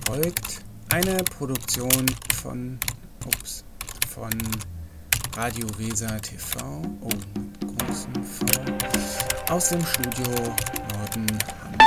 folgt eine Produktion von Radio Weser TV, großen V, aus dem Studio Norden Hamburg.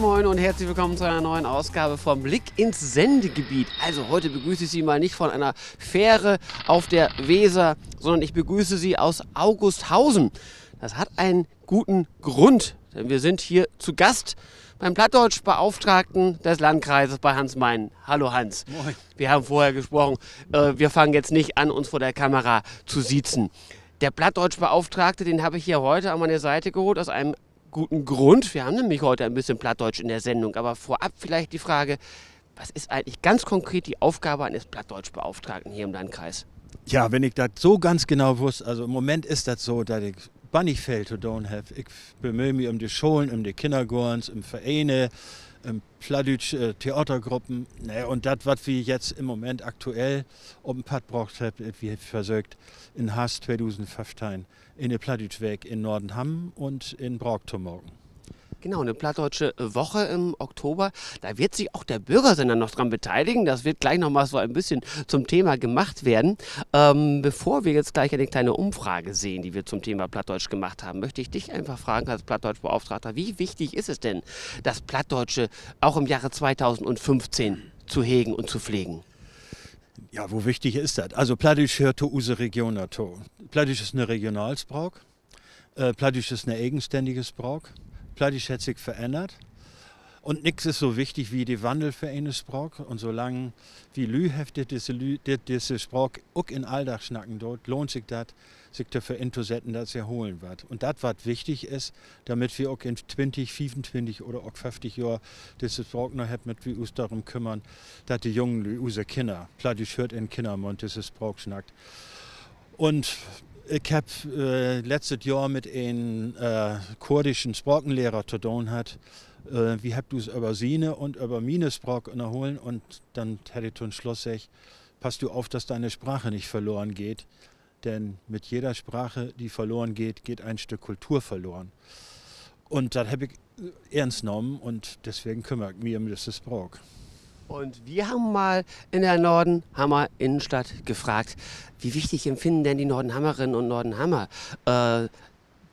Moin und herzlich willkommen zu einer neuen Ausgabe vom Blick ins Sendegebiet. Also heute begrüße ich Sie mal nicht von einer Fähre auf der Weser, sondern ich begrüße Sie aus Augusthausen. Das hat einen guten Grund, denn wir sind hier zu Gast beim Plattdeutschbeauftragten des Landkreises bei Hans Meinen. Hallo Hans. Moin. Wir haben vorher gesprochen, wir fangen jetzt nicht an, uns vor der Kamera zu siezen. Der Plattdeutschbeauftragte, den habe ich hier heute an meine Seite geholt aus einem guten Grund. Wir haben nämlich heute ein bisschen Plattdeutsch in der Sendung, aber vorab vielleicht die Frage, was ist eigentlich ganz konkret die Aufgabe eines Plattdeutschbeauftragten hier im Landkreis? Ja, wenn ich das so ganz genau wusste, also im Moment ist das so, dass ich nicht viel zu tun habe. Ich bemühe mich um die Schulen, um die Kindergartens, um Vereine, um Plattdeutsch Theatergruppen. Und das, was wir jetzt im Moment aktuell um den Pad braucht haben, wir versucht in Haas 2015 in der Plattdeutschweg in Nordenham und in Brauch zu morgen. Genau, eine Plattdeutsche Woche im Oktober. Da wird sich auch der Bürgersender noch dran beteiligen. Das wird gleich noch mal so ein bisschen zum Thema gemacht werden. Bevor wir jetzt gleich eine kleine Umfrage sehen, die wir zum Thema Plattdeutsch gemacht haben, möchte ich dich einfach fragen als Plattdeutschbeauftragter, wie wichtig ist es denn, das Plattdeutsche auch im Jahre 2015 zu hegen und zu pflegen? Ja, wo wichtig ist das? Also Plattdeutsch hört zu unserer Region dazu. Plattdeutsch ist eine Regionalsprach. Plattdeutsch ist eine eigenständige Sprach. Plattdeutsch hat sich verändert. Und nichts ist so wichtig wie die Wandel für eine Sprache. Und solange wie Lü heftet diese Sprache auch in Alltag schnacken dort, lohnt sich das, sich dafür einzusetzen, dass sie erholen wird. Und das, was wichtig ist, damit wir auch in 20, 25 oder auch 50 Jahren diese Sprache noch haben, mit wir uns darum kümmern, dass die jungen Lü, unsere Kinder, Plattdeutsch hört in Kindermund, diese Sprache schnackt. Und ich habe letztes Jahr mit einem kurdischen Sprachenlehrer zu tun gehabt. Wie habt du es über seine und über meine Sprache erholen? Und dann hätte ich zum Schluss gesagt, pass du auf, dass deine Sprache nicht verloren geht. Denn mit jeder Sprache, die verloren geht, geht ein Stück Kultur verloren. Und das habe ich ernst genommen und deswegen kümmere ich mich um diese Sprache. Und wir haben mal in der Nordenhammer Innenstadt gefragt, wie wichtig empfinden denn die Nordenhammerinnen und Nordenhammer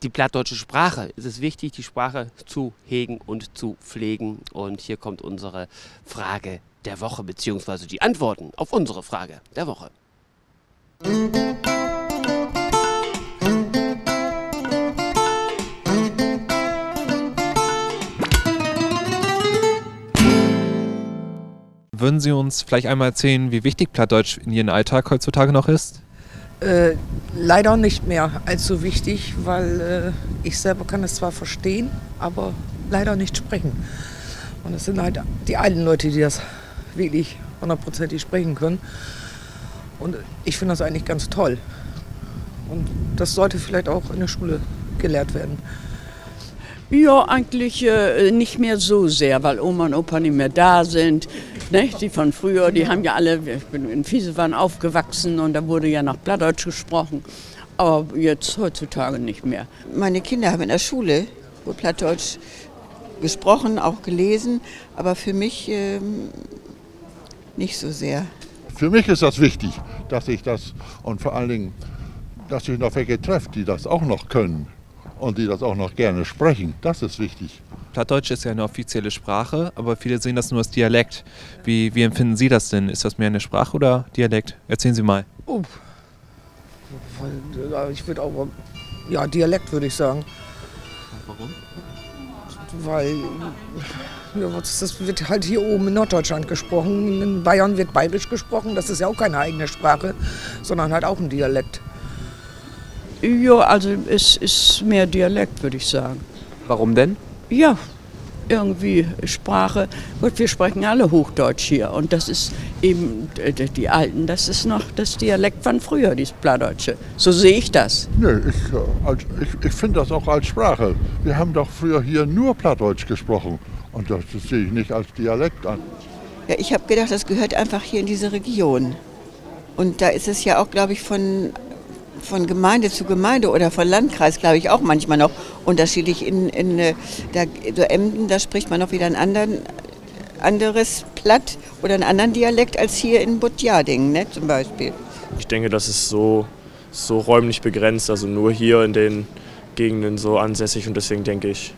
die plattdeutsche Sprache? Ist es wichtig, die Sprache zu hegen und zu pflegen? Und hier kommt unsere Frage der Woche, beziehungsweise die Antworten auf unsere Frage der Woche. Würden Sie uns vielleicht einmal erzählen, wie wichtig Plattdeutsch in Ihrem Alltag heutzutage noch ist? Leider nicht mehr allzu wichtig, weil ich selber kann es zwar verstehen, aber leider nicht sprechen. Und es sind halt die alten Leute, die das wirklich 100%ig sprechen können. Und ich finde das eigentlich ganz toll. Und das sollte vielleicht auch in der Schule gelehrt werden. Ja, eigentlich nicht mehr so sehr, weil Oma und Opa nicht mehr da sind. Ne? Die von früher, die haben ja alle, ich bin in Viesewahn aufgewachsen und da wurde ja noch Plattdeutsch gesprochen. Aber jetzt heutzutage nicht mehr. Meine Kinder haben in der Schule wohl Plattdeutsch gesprochen, auch gelesen, aber für mich nicht so sehr. Für mich ist das wichtig, dass ich das und vor allen Dingen, dass ich noch welche treffe, die das auch noch können. Und die das auch noch gerne sprechen. Das ist wichtig. Plattdeutsch ist ja eine offizielle Sprache, aber viele sehen das nur als Dialekt. Wie empfinden Sie das denn? Ist das mehr eine Sprache oder Dialekt? Erzählen Sie mal. Oh. Ich würde auch, ja, Dialekt würde ich sagen. Warum? Weil ja, das wird halt hier oben in Norddeutschland gesprochen. In Bayern wird Bayerisch gesprochen. Das ist ja auch keine eigene Sprache, sondern halt auch ein Dialekt. Ja, also es ist mehr Dialekt, würde ich sagen. Warum denn? Ja, irgendwie Sprache. Gut, wir sprechen alle Hochdeutsch hier und das ist eben die Alten, das ist noch das Dialekt von früher, dieses Plattdeutsche. So sehe ich das. Nee, ich finde das auch als Sprache. Wir haben doch früher hier nur Plattdeutsch gesprochen und das sehe ich nicht als Dialekt an. Ja, ich habe gedacht, das gehört einfach hier in diese Region. Und da ist es ja auch, glaube ich, von Gemeinde zu Gemeinde oder von Landkreis, glaube ich, auch manchmal noch unterschiedlich. In Emden, da spricht man noch wieder ein anderes Platt oder einen anderen Dialekt als hier in Butjadingen, ne, zum Beispiel. Ich denke, das ist so räumlich begrenzt, also nur hier in den Gegenden so ansässig und deswegen denke ich,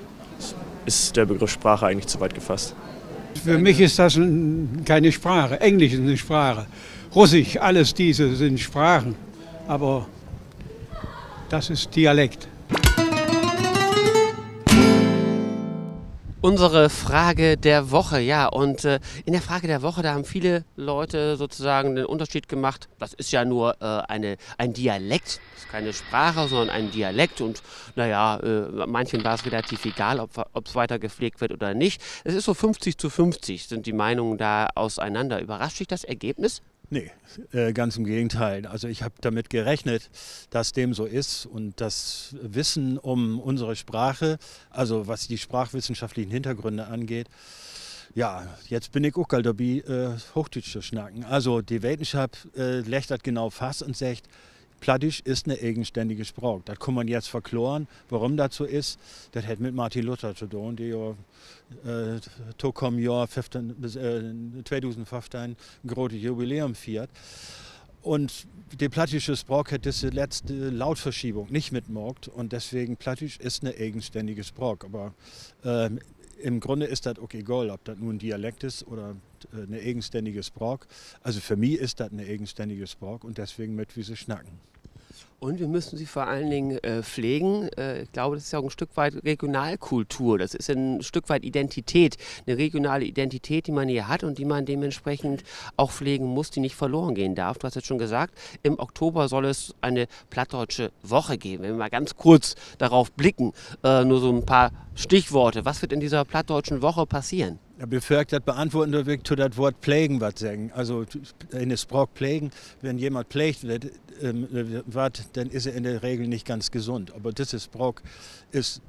ist der Begriff Sprache eigentlich zu weit gefasst. Für mich ist das keine Sprache. Englisch ist eine Sprache. Russisch, alles diese sind Sprachen. Aber das ist Dialekt. Unsere Frage der Woche, ja, und in der Frage der Woche, da haben viele Leute sozusagen den Unterschied gemacht, das ist ja nur ein Dialekt, das ist keine Sprache, sondern ein Dialekt und naja, manchen war es relativ egal, ob es weiter gepflegt wird oder nicht. Es ist so 50:50 sind die Meinungen da auseinander. Überrascht dich das Ergebnis? Nee, ganz im Gegenteil. Also ich habe damit gerechnet, dass dem so ist und das Wissen um unsere Sprache, also was die sprachwissenschaftlichen Hintergründe angeht, ja, jetzt bin ich auch mal dabei, Hochdeutsch zu schnacken. Also die Wissenschaft legt das genau fast und sagt, Plattdeutsch ist eine eigenständige Sprache. Das kann man jetzt verklären, warum das so ist. Das hat mit Martin Luther zu tun, der ja im Jahr 2015 ein großes Jubiläum feiert. Und die plattdeutsche Sprache hat diese letzte Lautverschiebung nicht mitgemacht und deswegen Plattdeutsch ist eine eigenständige Sprache. Aber im Grunde ist das auch egal, ob das nun ein Dialekt ist oder eine eigenständige Sprache. Also für mich ist das eine eigenständige Sprache und deswegen mit wie sie schnacken. Und wir müssen sie vor allen Dingen pflegen. Ich glaube, das ist ja auch ein Stück weit Regionalkultur. Das ist ein Stück weit Identität, eine regionale Identität, die man hier hat und die man dementsprechend auch pflegen muss, die nicht verloren gehen darf. Du hast jetzt schon gesagt, im Oktober soll es eine plattdeutsche Woche geben. Wenn wir mal ganz kurz darauf blicken, nur so ein paar Stichworte. Was wird in dieser plattdeutschen Woche passieren? Ja, bevor ich das beantworten würde, zu das Wort pflegen was sagen. Also in der Sprache pflegen, wenn jemand pflegt wird, dann ist er in der Regel nicht ganz gesund. Aber diese Sprache ist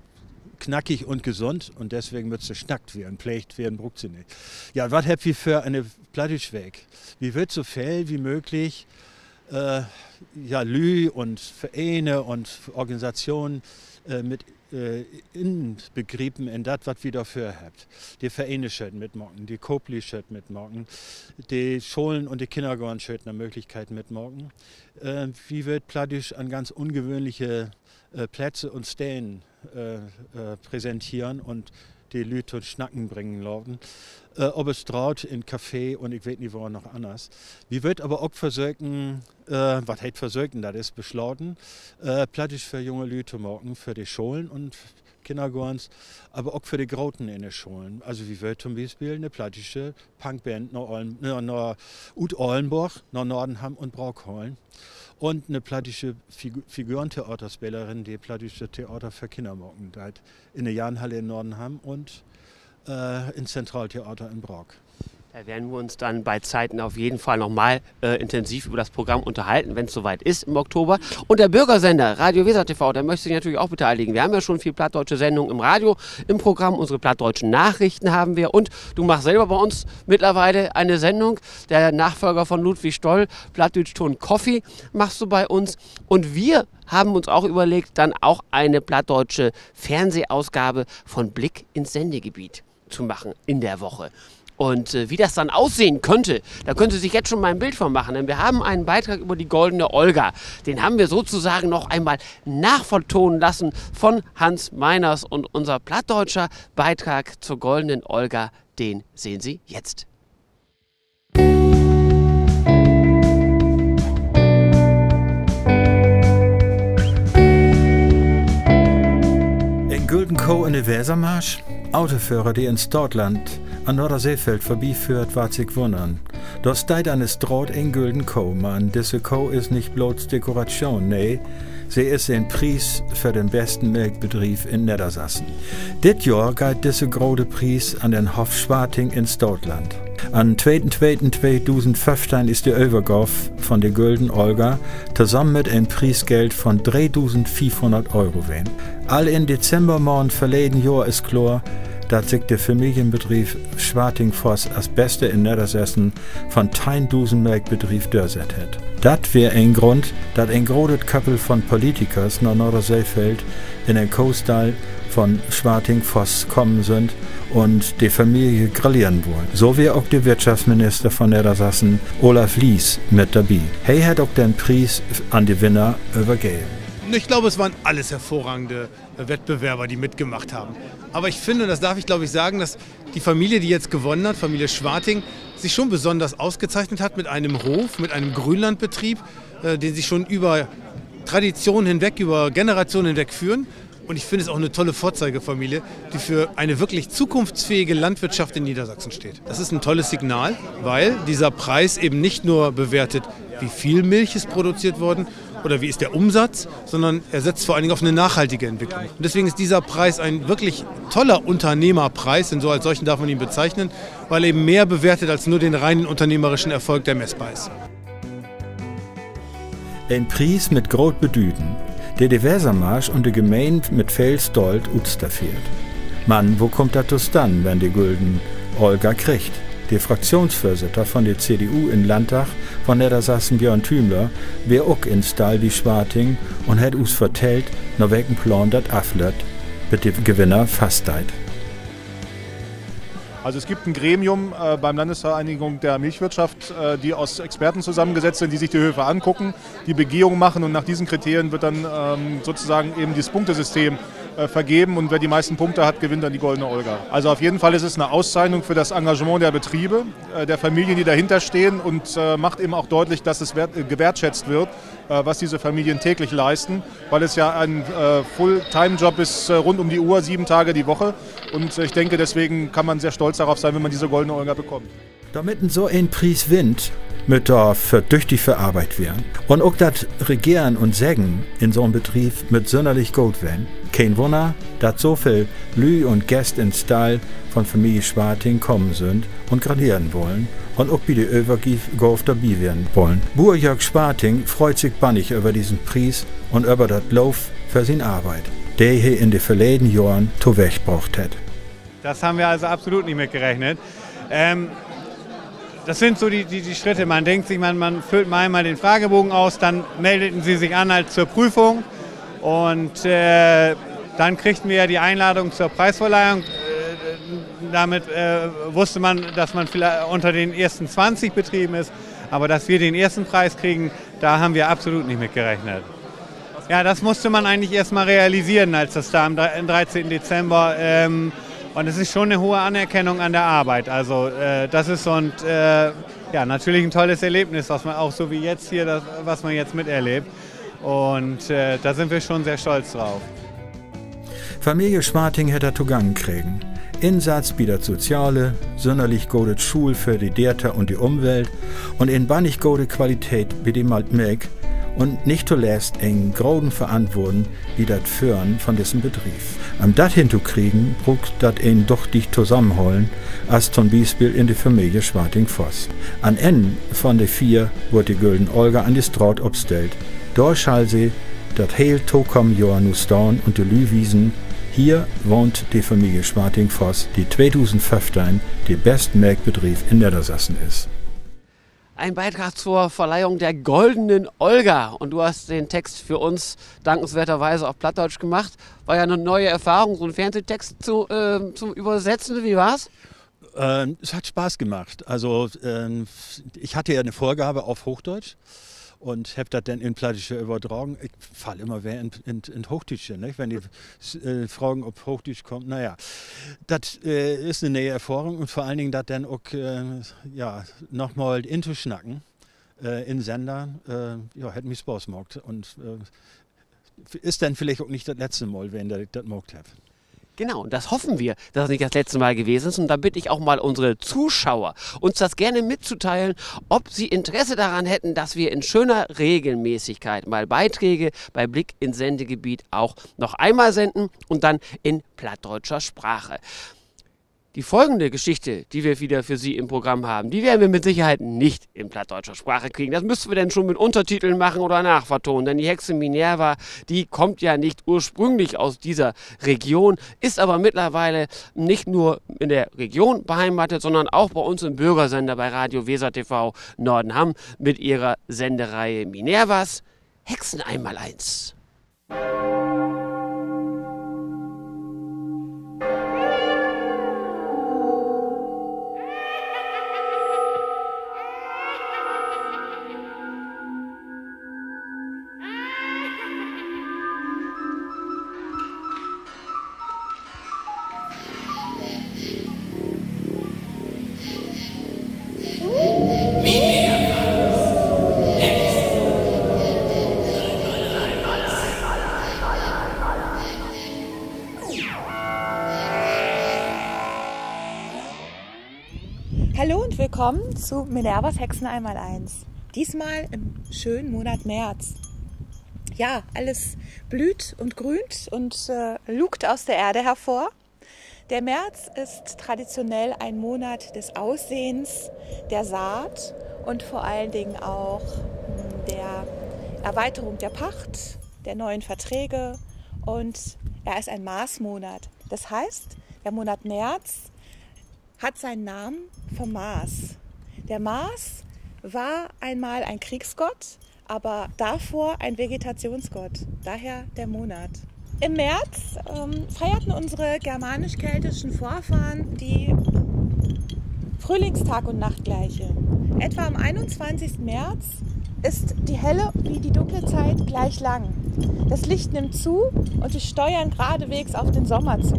knackig und gesund und deswegen wird sie schnackt werden, pflegt werden, braucht sie nicht. Ja, was habt ihr für eine Plattdeutsch weg? Wie wird so viel wie möglich Lü und Vereine und Organisationen mit inbegriffen in das, was wir dafür habt. Die Vereine schöten mitmachen, die Kopli schöten mitmachen, die Schulen und die Kindergärten schöten eine Möglichkeit mitmachen. Wie wird Plattdeutsch an ganz ungewöhnliche Plätze und Stellen präsentieren und die Leute und Schnacken bringen lauten. Ob es traut in Café und ich weiß nicht, wo noch anders. Wir wird aber auch versuchen, was heißt versuchen, das ist beschlossen, Plattdeutsch für junge Leute machen, für die Schulen und Kindergärten, aber auch für die Groten in den Schulen. Also wie wird zum Beispiel eine plattdeutsche Punkband nach Oldenburg, nach Nordenham und Brockholen. Und eine plattdeutsche Figurentheaterspielerin, die plattdeutsche Theater für Kinder machen, in der Jahnhalle in Nordenham und im Zentraltheater in Brock. Da werden wir uns dann bei Zeiten auf jeden Fall nochmal intensiv über das Programm unterhalten, wenn es soweit ist im Oktober. Und der Bürgersender Radio Weser TV, der möchte sich natürlich auch beteiligen. Wir haben ja schon viel plattdeutsche Sendungen im Radio, im Programm. Unsere plattdeutschen Nachrichten haben wir. Und du machst selber bei uns mittlerweile eine Sendung. Der Nachfolger von Ludwig Stoll, Plattdeutsch-Ton Coffee, machst du bei uns. Und wir haben uns auch überlegt, dann auch eine plattdeutsche Fernsehausgabe von Blick ins Sendegebiet zu machen in der Woche. Und wie das dann aussehen könnte, da können Sie sich jetzt schon mal ein Bild von machen. Denn wir haben einen Beitrag über die Goldene Olga. Den haben wir sozusagen noch einmal nachvertonen lassen von Hans Meiners. Und unser plattdeutscher Beitrag zur Goldenen Olga, den sehen Sie jetzt. In Güldenkow in der Wesermarsch, Autoführer, die ins Dortland an Norderseefeld vorbeiführt, ward sich wundern. Dort steht eine Straat in gülden Ko, man, diese Ko ist nicht bloß Dekoration, nee, sie ist ein Preis für den besten Melkbetrieb in Niedersachsen. Dit Jahr geht diese große Preis an den Hof Schwarting in Stotland. Am 2.2.2015 ist die Übergabe von der Gülden Olga zusammen mit einem Preisgeld von 3.500 € wehen. All in Dezembermonat verleden Jahr ist klar, dass sich der Familienbetrieb Schwarting-Voss als Beste in Niedersachsen von 1000 Melkbetrieb durchsetzt hat. Das wäre ein Grund, dass ein großes Couple von Politikers nach Norderseefeld in den Coastal von Schwarting-Voss kommen sind und die Familie grillieren wollen. So wie auch der Wirtschaftsminister von Niedersachsen, Olaf Lies, mit dabei. Er hat auch den Preis an die Winner übergeben. Ich glaube, es waren alles hervorragende Wettbewerber, die mitgemacht haben. Aber ich finde, das darf ich glaube ich sagen, dass die Familie, die jetzt gewonnen hat, Familie Schwarting, sich schon besonders ausgezeichnet hat mit einem Hof, mit einem Grünlandbetrieb, den sie schon über Traditionen hinweg, über Generationen hinweg führen. Und ich finde es auch eine tolle Vorzeigefamilie, die für eine wirklich zukunftsfähige Landwirtschaft in Niedersachsen steht. Das ist ein tolles Signal, weil dieser Preis eben nicht nur bewertet, wie viel Milch ist produziert worden oder wie ist der Umsatz, sondern er setzt vor allen Dingen auf eine nachhaltige Entwicklung. Und deswegen ist dieser Preis ein wirklich toller Unternehmerpreis, denn so als solchen darf man ihn bezeichnen, weil er eben mehr bewertet als nur den reinen unternehmerischen Erfolg, der messbar ist. Ein Preis mit groß Bedüten, der die Wesermarsch und die Gemeinde mit viel Stolz utstafiert. Mann, wo kommt das dann, wenn die Gülden Olga kriegt? Der Fraktionsvorsitzende von der CDU in Landtag von Niedersachsen, Björn Thümler, wär auch in Stall wie Schwarting und hat uns vertellt, nach welchem Plan das aflöt, mit dem Gewinner fasteit. Also es gibt ein Gremium beim Landesvereinigung der Milchwirtschaft, die aus Experten zusammengesetzt sind, die sich die Höfe angucken, die Begehungen machen und nach diesen Kriterien wird dann sozusagen eben dieses Punktesystem vergeben und wer die meisten Punkte hat, gewinnt dann die Goldene Olga. Also auf jeden Fall ist es eine Auszeichnung für das Engagement der Betriebe, der Familien, die dahinter stehen und macht eben auch deutlich, dass es gewertschätzt wird, was diese Familien täglich leisten, weil es ja ein Fulltime-Job ist, rund um die Uhr, 7 Tage die Woche und ich denke, deswegen kann man sehr stolz darauf sein, wenn man diese Goldene Olga bekommt. Damit so ein Preis winnt, mit da verdüchtig für Arbeit werden. Und auch das Regieren und Sägen in so einem Betrieb mit sonderlich gut werden. Kein Wunder, dass so viel Lü und Gäste in Stall von Familie Schwarting kommen sind und gradieren wollen und auch bei der Übergabe dabei werden wollen. Bauer Jörg Schwarting freut sich bannig über diesen Preis und über das Lob für seine Arbeit, der er in den vergangenen Jahren zu weggebracht hat. Das haben wir also absolut nicht mitgerechnet. Das sind so die Schritte. Man denkt sich, man füllt mal einmal den Fragebogen aus, dann meldeten sie sich an halt zur Prüfung und dann kriegten wir die Einladung zur Preisverleihung. Damit wusste man, dass man vielleicht unter den ersten 20 Betrieben ist, aber dass wir den ersten Preis kriegen, da haben wir absolut nicht mitgerechnet. Ja, das musste man eigentlich erst mal realisieren, als das da am 13. Dezember und es ist schon eine hohe Anerkennung an der Arbeit. Also das ist ja, natürlich ein tolles Erlebnis, was man auch so wie jetzt hier, was man jetzt miterlebt. Und da sind wir schon sehr stolz drauf. Familie Schwarting hätte er zugang kriegen. Insatz bietet soziale, sonderlich gute Schule für die Därter und die Umwelt und in bannig gute Qualität wie die Milch und nicht zuletzt einen großen Verantwortung wie das Führen von diesem Betrieb. Um das hinzukriegen, braucht das einen doch dicht zusammenholen, als zum Beispiel in die Familie Schwarting-Voss. An Ende von den 4 wird die Gülden Olga an die Straat obstellt. Dort schall sie das heil tokom Jahr nu staun und die Lüwiesen. Hier wohnt die Familie Schwarting-Voss, die 2015 der beste Melkbetrieb in Niedersachsen ist. Ein Beitrag zur Verleihung der Goldenen Olga. Und du hast den Text für uns dankenswerterweise auf Plattdeutsch gemacht. War ja eine neue Erfahrung, so einen Fernsehtext zum Übersetzen. Wie war's? Es hat Spaß gemacht. Also ich hatte ja eine Vorgabe auf Hochdeutsch und habe das dann in Plattdeutsche übertragen. Ich falle immer wer in Hochdeutsch, nicht? Wenn die fragen, ob Hochdeutsch kommt. Naja, das ist eine neue Erfahrung und vor allen Dingen das dann auch ja, nochmal inzuschnacken in Sendern. Ja, hat mich Spaß gemacht und ist dann vielleicht auch nicht das letzte Mal, wenn ich das gemacht habe. Genau, und das hoffen wir, dass es nicht das letzte Mal gewesen ist. Und da bitte ich auch mal unsere Zuschauer, uns das gerne mitzuteilen, ob sie Interesse daran hätten, dass wir in schöner Regelmäßigkeit mal Beiträge bei Blick ins Sendegebiet auch noch einmal senden und dann in plattdeutscher Sprache. Die folgende Geschichte, die wir wieder für Sie im Programm haben, die werden wir mit Sicherheit nicht in plattdeutscher Sprache kriegen. Das müssten wir denn schon mit Untertiteln machen oder nachvertonen. Denn die Hexe Minerva, die kommt ja nicht ursprünglich aus dieser Region, ist aber mittlerweile nicht nur in der Region beheimatet, sondern auch bei uns im Bürgersender bei Radio Weser TV Nordenham mit ihrer Sendereihe Minervas Hexen einmaleins. Hallo und willkommen zu Minervas Hexen einmaleins. Diesmal im schönen Monat März. Ja, alles blüht und grünt und lugt aus der Erde hervor. Der März ist traditionell ein Monat des Aussehens, der Saat und vor allen Dingen auch der Erweiterung der Pacht, der neuen Verträge, und er ist ein Marsmonat. Das heißt, der Monat März hat seinen Namen vom Mars. Der Mars war einmal ein Kriegsgott, aber davor ein Vegetationsgott, daher der Monat. Im März feierten unsere germanisch-keltischen Vorfahren die Frühlingstag- und Nachtgleiche. Etwa am 21. März ist die helle wie die dunkle Zeit gleich lang. Das Licht nimmt zu und wir steuern geradewegs auf den Sommer zu.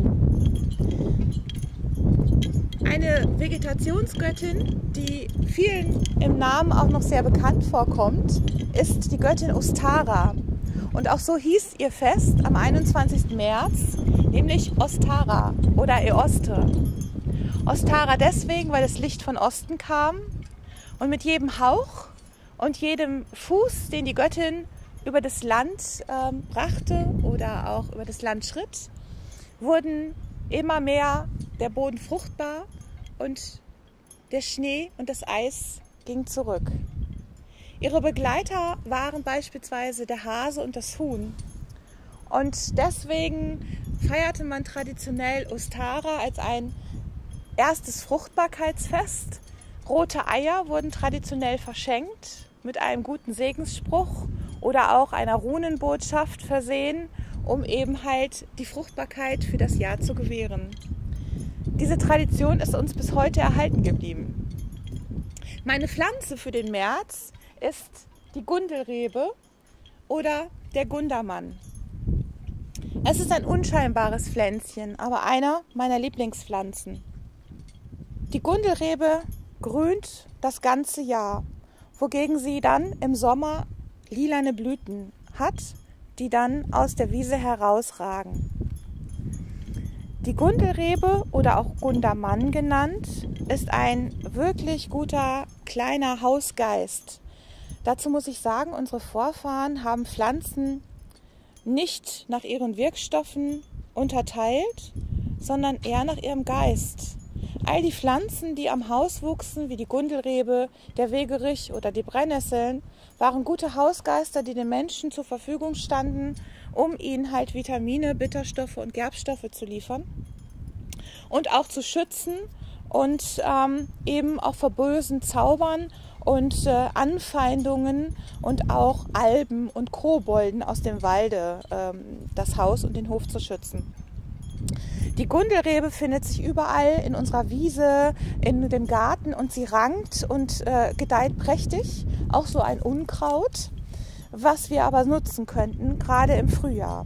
Eine Vegetationsgöttin, die vielen im Namen auch noch sehr bekannt vorkommt, ist die Göttin Ostara. Und auch so hieß ihr Fest am 21. März, nämlich Ostara oder Eoste. Ostara deswegen, weil das Licht von Osten kam und mit jedem Hauch und jedem Fuß, den die Göttin über das Land brachte oder auch über das Land schritt, wurden immer mehr der Boden fruchtbar und der Schnee und das Eis ging zurück. Ihre Begleiter waren beispielsweise der Hase und das Huhn. Und deswegen feierte man traditionell Ostara als ein erstes Fruchtbarkeitsfest. Rote Eier wurden traditionell verschenkt mit einem guten Segensspruch oder auch einer Runenbotschaft versehen, um eben halt die Fruchtbarkeit für das Jahr zu gewähren. Diese Tradition ist uns bis heute erhalten geblieben. Meine Pflanze für den März ist die Gundelrebe oder der Gundermann. Es ist ein unscheinbares Pflänzchen, aber einer meiner Lieblingspflanzen. Die Gundelrebe grünt das ganze Jahr, wogegen sie dann im Sommer lilane Blüten hat, die dann aus der Wiese herausragen. Die Gundelrebe oder auch Gundermann genannt, ist ein wirklich guter kleiner Hausgeist. Dazu muss ich sagen, unsere Vorfahren haben Pflanzen nicht nach ihren Wirkstoffen unterteilt, sondern eher nach ihrem Geist. All die Pflanzen, die am Haus wuchsen, wie die Gundelrebe, der Wegerich oder die Brennnesseln, waren gute Hausgeister, die den Menschen zur Verfügung standen, um ihnen halt Vitamine, Bitterstoffe und Gerbstoffe zu liefern und auch zu schützen und eben auch vor bösen Zaubern und Anfeindungen und auch Alben und Kobolden aus dem Walde das Haus und den Hof zu schützen. Die Gundelrebe findet sich überall in unserer Wiese, in dem Garten, und sie rankt und gedeiht prächtig, auch so ein Unkraut, was wir aber nutzen könnten, gerade im Frühjahr.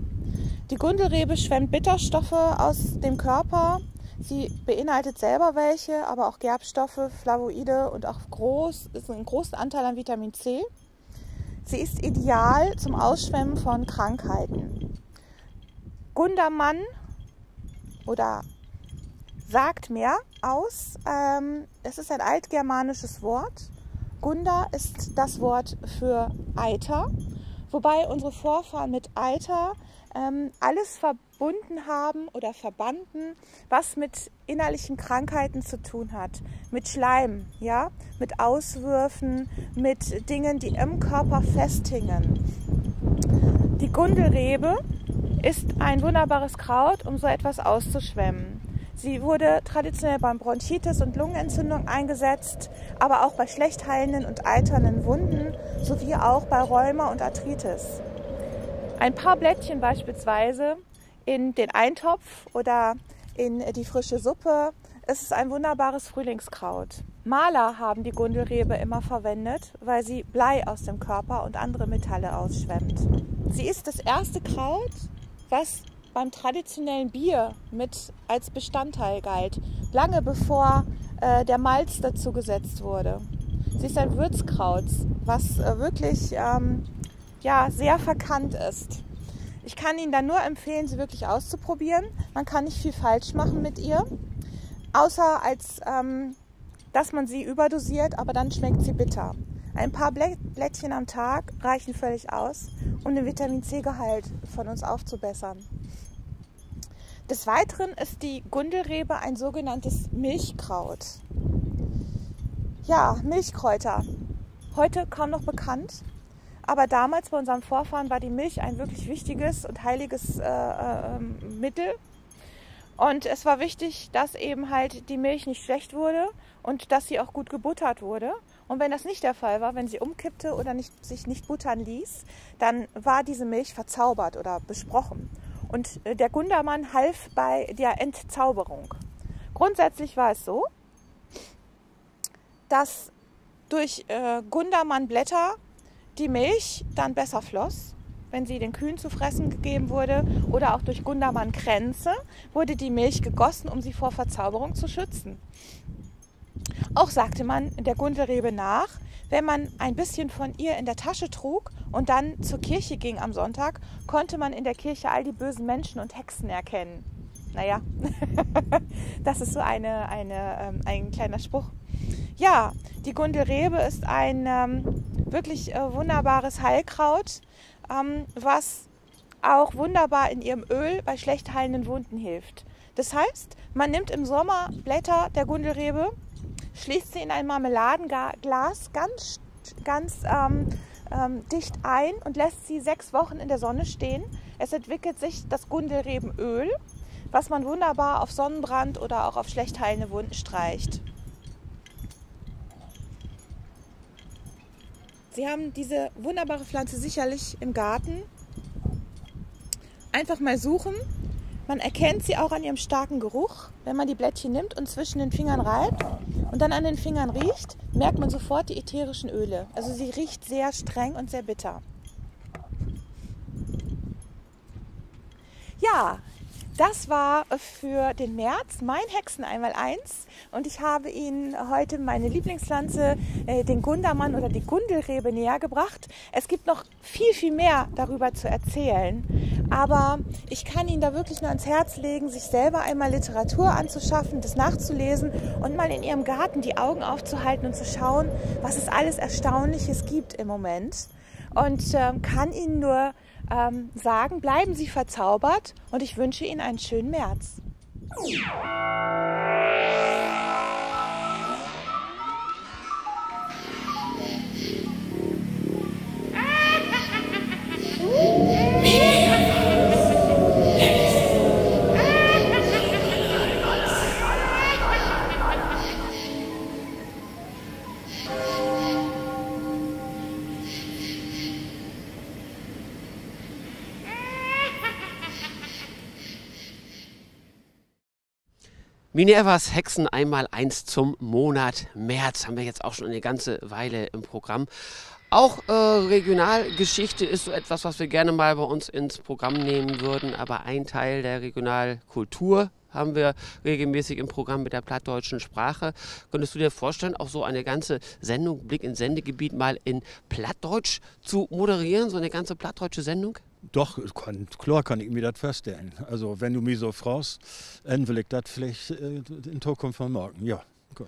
Die Gundelrebe schwemmt Bitterstoffe aus dem Körper. Sie beinhaltet selber welche, aber auch Gerbstoffe, Flavoide und auch einen großen Anteil an Vitamin C. Sie ist ideal zum Ausschwemmen von Krankheiten. Gundermann oder sagt mehr aus. Es ist ein altgermanisches Wort. Gunda ist das Wort für Eiter, wobei unsere Vorfahren mit Eiter alles verbunden haben oder verbanden, was mit innerlichen Krankheiten zu tun hat. Mit Schleim, ja? Mit Auswürfen, mit Dingen, die im Körper festhingen. Die Gundelrebe ist ein wunderbares Kraut, um so etwas auszuschwemmen. Sie wurde traditionell beim Bronchitis und Lungenentzündung eingesetzt, aber auch bei schlecht heilenden und eiternden Wunden sowie auch bei Rheuma und Arthritis. Ein paar Blättchen beispielsweise in den Eintopf oder in die frische Suppe. Es ist ein wunderbares Frühlingskraut. Maler haben die Gundelrebe immer verwendet, weil sie Blei aus dem Körper und andere Metalle ausschwemmt. Sie ist das erste Kraut, was beim traditionellen Bier mit als Bestandteil galt, lange bevor der Malz dazu gesetzt wurde. Sie ist ein Würzkraut, was wirklich sehr verkannt ist. Ich kann Ihnen da nur empfehlen, sie wirklich auszuprobieren. Man kann nicht viel falsch machen mit ihr, außer als dass man sie überdosiert, aber dann schmeckt sie bitter. Ein paar Blättchen am Tag reichen völlig aus, um den Vitamin-C-Gehalt von uns aufzubessern. Des Weiteren ist die Gundelrebe ein sogenanntes Milchkraut. Ja, Milchkräuter. Heute kaum noch bekannt, aber damals bei unseren Vorfahren war die Milch ein wirklich wichtiges und heiliges Mittel. Und es war wichtig, dass eben halt die Milch nicht schlecht wurde und dass sie auch gut gebuttert wurde. Und wenn das nicht der Fall war, wenn sie umkippte oder sich nicht buttern ließ, dann war diese Milch verzaubert oder besprochen. Und der Gundermann half bei der Entzauberung. Grundsätzlich war es so, dass durch Gundermannblätter die Milch dann besser floss, wenn sie den Kühen zu fressen gegeben wurde, oder auch durch Gundermannkränze wurde die Milch gegossen, um sie vor Verzauberung zu schützen. Auch sagte man der Gundelrebe nach, wenn man ein bisschen von ihr in der Tasche trug und dann zur Kirche ging am Sonntag, konnte man in der Kirche all die bösen Menschen und Hexen erkennen. Naja, das ist so ein kleiner Spruch. Ja, die Gundelrebe ist ein wirklich wunderbares Heilkraut, was auch wunderbar in ihrem Öl bei schlecht heilenden Wunden hilft. Das heißt, man nimmt im Sommer Blätter der Gundelrebe, schließt sie in ein Marmeladenglas ganz dicht ein und lässt sie 6 Wochen in der Sonne stehen. Es entwickelt sich das Gundelrebenöl, was man wunderbar auf Sonnenbrand oder auch auf schlecht heilende Wunden streicht. Sie haben diese wunderbare Pflanze sicherlich im Garten. Einfach mal suchen. Man erkennt sie auch an ihrem starken Geruch. Wenn man die Blättchen nimmt und zwischen den Fingern reibt und dann an den Fingern riecht, merkt man sofort die ätherischen Öle. Also sie riecht sehr streng und sehr bitter. Ja, das war für den März mein Hexen einmal-eins und ich habe Ihnen heute meine Lieblingspflanze, den Gundermann oder die Gundelrebe, näher gebracht. Es gibt noch viel, viel mehr darüber zu erzählen, aber ich kann Ihnen da wirklich nur ans Herz legen, sich selber einmal Literatur anzuschaffen, das nachzulesen und mal in Ihrem Garten die Augen aufzuhalten und zu schauen, was es alles Erstaunliches gibt im Moment. Und kann Ihnen nur sagen, bleiben Sie verzaubert und ich wünsche Ihnen einen schönen März. Minervas Hexen einmal-eins zum Monat März. Haben wir jetzt auch schon eine ganze Weile im Programm. Auch Regionalgeschichte ist so etwas, was wir gerne mal bei uns ins Programm nehmen würden. Aber ein Teil der Regionalkultur haben wir regelmäßig im Programm mit der plattdeutschen Sprache. Könntest du dir vorstellen, auch so eine ganze Sendung, Blick ins Sendegebiet, mal in Plattdeutsch zu moderieren? So eine ganze plattdeutsche Sendung? Doch, klar kann ich mir das vorstellen. Also wenn du mich so fragst, dann will ich das vielleicht in Zukunft mal morgen. Ja, gut.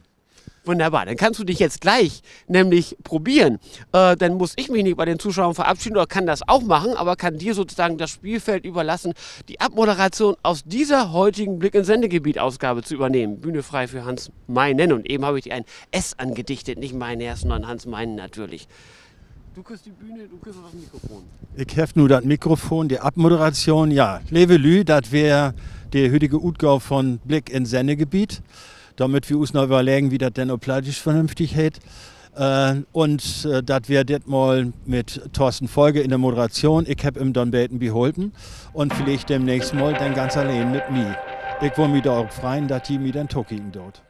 Wunderbar, dann kannst du dich jetzt gleich nämlich probieren. Dann muss ich mich nicht bei den Zuschauern verabschieden oder kann das auch machen, aber kann dir sozusagen das Spielfeld überlassen, die Abmoderation aus dieser heutigen Blick ins Sendegebiet-Ausgabe zu übernehmen. Bühne frei für Hans Meinen. Und eben habe ich dir ein S angedichtet, nicht meinen ersten, sondern Hans Meinen natürlich. Du kriegst die Bühne, du kriegst das Mikrofon. Ich hef nur das Mikrofon, die Abmoderation, ja. Liebe Lü, das wäre die heutige Utgabe von Blick ins Sendegebiet. Damit wir uns noch überlegen, wie das denn auch platisch vernünftig hält. Und das wäre das mal mit Thorsten Folge in der Moderation. Ich habe ihm dann beten beholfen und vielleicht demnächst mal dann ganz allein mit mir. Ich will mich da auch freuen, dass die mir dann tuckigen dort.